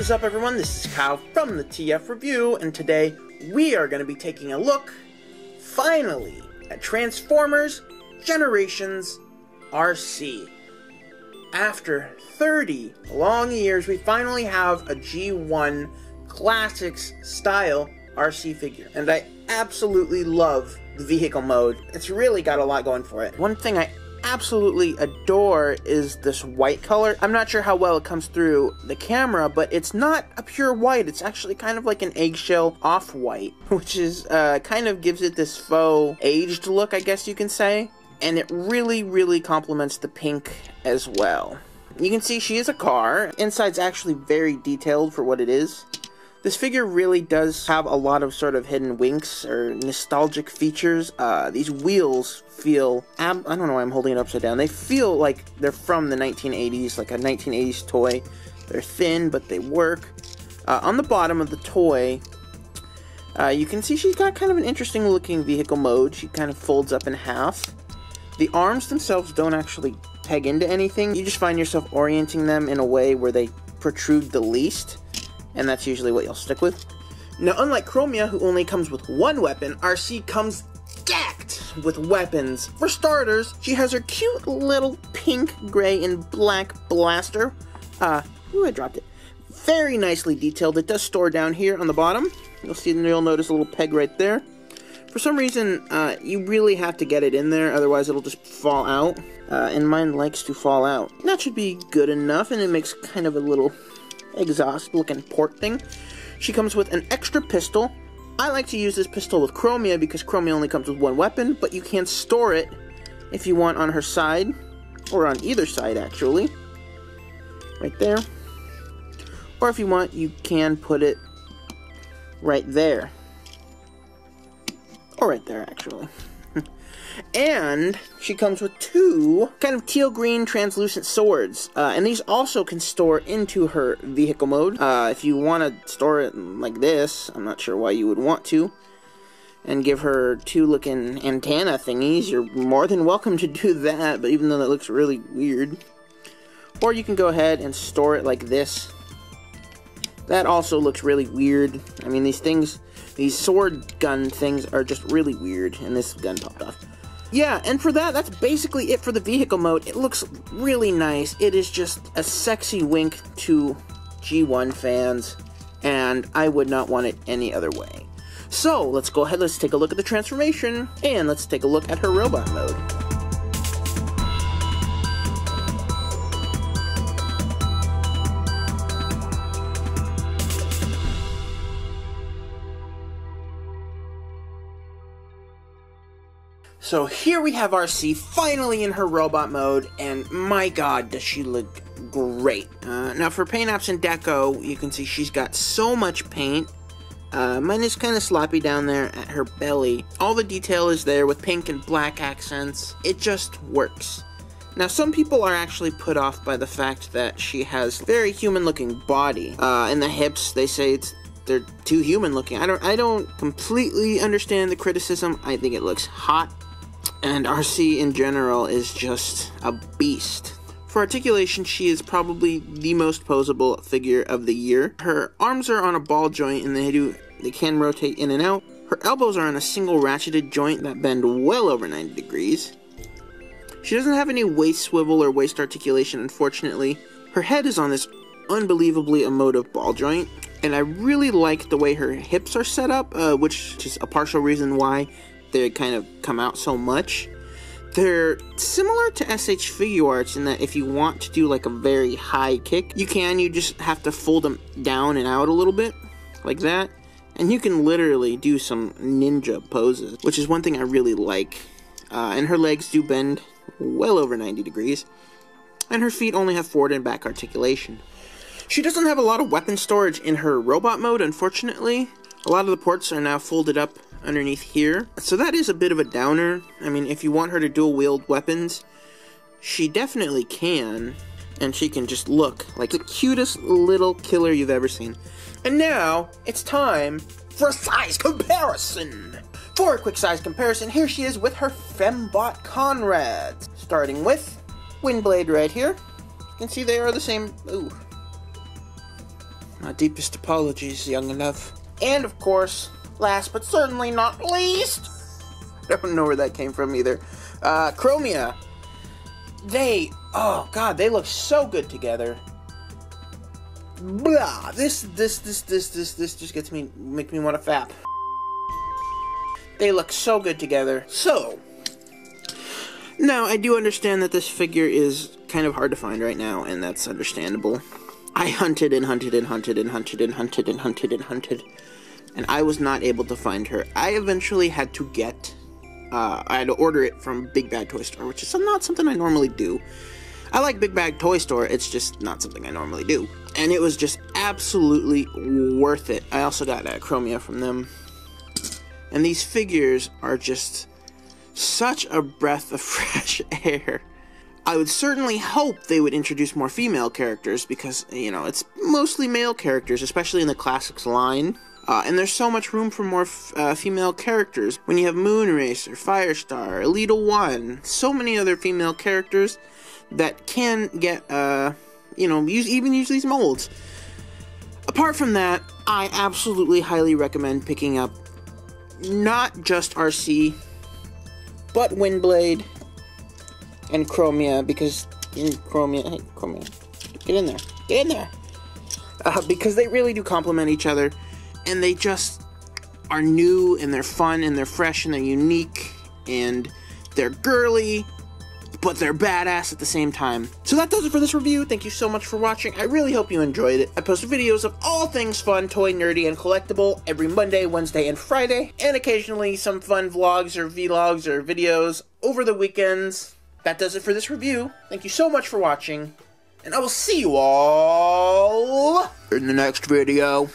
is up, everyone? This is Kyle from the TF Review, and today we are going to be taking a look, finally, at Transformers Generations RC. After 30 long years, we finally have a G1 Classics style RC figure, and I absolutely love the vehicle mode. It's really got a lot going for it. One thing I absolutely adore is this white color. I'm not sure how well it comes through the camera, but it's not a pure white. It's actually kind of like an eggshell off-white, which is kind of gives it this faux aged look, I guess you can say. And it really complements the pink as well. You can see she is a car. Inside's actually very detailed for what it is. This figure really does have a lot of sort of hidden winks or nostalgic features. These wheels feel, I don't know why I'm holding it upside down. They feel like they're from the 1980s, like a 1980s toy. They're thin, but they work. On the bottom of the toy, you can see she's got kind of an interesting looking vehicle mode. She kind of folds up in half. The arms themselves don't actually peg into anything. You just find yourself orienting them in a way where they protrude the least. And that's usually what you'll stick with. Now, unlike Chromia, who only comes with one weapon, RC comes stacked with weapons. For starters, she has her cute little pink, gray, and black blaster. Ooh, I dropped it. Very nicely detailed. It does store down here on the bottom. You'll notice a little peg right there. For some reason, you really have to get it in there, otherwise it'll just fall out. And mine likes to fall out. That should be good enough, and it makes kind of a little exhaust looking port thing. She comes with an extra pistol. I like to use this pistol with Chromia because Chromia only comes with one weapon, but you can store it if you want on her side, or on either side actually, right there. Or if you want, you can put it right there, or right there actually. And she comes with two kind of teal-green translucent swords. And these also can store into her vehicle mode. If you want to store it like this, I'm not sure why you would want to, and give her two looking antenna thingies, you're more than welcome to do that, but even though that looks really weird. Or you can go ahead and store it like this. That also looks really weird. I mean, these sword gun things are just really weird, and this gun popped off. Yeah, and for that's basically it for the vehicle mode. It looks really nice. It is just a sexy wink to G1 fans, and I would not want it any other way. So, let's go ahead, let's take a look at the transformation, and let's take a look at her robot mode. So here we have RC finally in her robot mode, and my god, does she look great. Now for paint apps and deco, you can see she's got so much paint. Mine is kind of sloppy down there at her belly. All the detail is there with pink and black accents. It just works. Now some people are actually put off by the fact that she has very human looking body. In the hips, they say they're too human looking. I don't completely understand the criticism. I think it looks hot. And RC in general is just a beast. For articulation, she is probably the most posable figure of the year. Her arms are on a ball joint and they can rotate in and out. Her elbows are on a single ratcheted joint that bend well over 90 degrees. She doesn't have any waist swivel or waist articulation, unfortunately. Her head is on this unbelievably emotive ball joint. And I really like the way her hips are set up, which is a partial reason why they kind of come out so much. They're similar to SH Figuarts in that if you want to do like a very high kick, you just have to fold them down and out a little bit, like that. And you can literally do some ninja poses, which is one thing I really like. And her legs do bend well over 90 degrees. And her feet only have forward and back articulation. She doesn't have a lot of weapon storage in her robot mode, unfortunately. A lot of the ports are now folded up underneath here. So that is a bit of a downer. I mean, if you want her to dual wield weapons, she definitely can. And she can just look like the cutest little killer you've ever seen. And now, it's time for a size comparison. For a quick size comparison, here she is with her Fembot Conrad. Starting with Windblade right here. You can see they are the same. Ooh. My deepest apologies, young love. And of course, last but certainly not least, I don't know where that came from either, Chromia. Oh god, they look so good together. Blah, this just makes me want to fap. They look so good together. So, now I do understand that this figure is kind of hard to find right now, and that's understandable. I hunted and hunted and hunted and hunted and hunted and hunted and hunted, and I was not able to find her. I eventually had to I had to order it from Big Bad Toy Store, which is not something I normally do. I like Big Bad Toy Store, it's just not something I normally do. And it was just absolutely worth it. I also got Chromia from them. And these figures are just such a breath of fresh air. I would certainly hope they would introduce more female characters because, you know, it's mostly male characters, especially in the Classics line. And there's so much room for more female characters. When you have Moonracer, Firestar, Elita 1, so many other female characters that can get, you know, use these molds. Apart from that, I absolutely highly recommend picking up not just RC, but Windblade and Chromia, because hey, Chromia, get in there, get in there, because they really do complement each other, and they just are new, and they're fun, and they're fresh, and they're unique, and they're girly, but they're badass at the same time. So that does it for this review. Thank you so much for watching. I really hope you enjoyed it. I post videos of all things fun, toy, nerdy, and collectible every Monday, Wednesday, and Friday, and occasionally some fun vlogs or vlogs or videos over the weekends. That does it for this review. Thank you so much for watching, and I will see you all in the next video.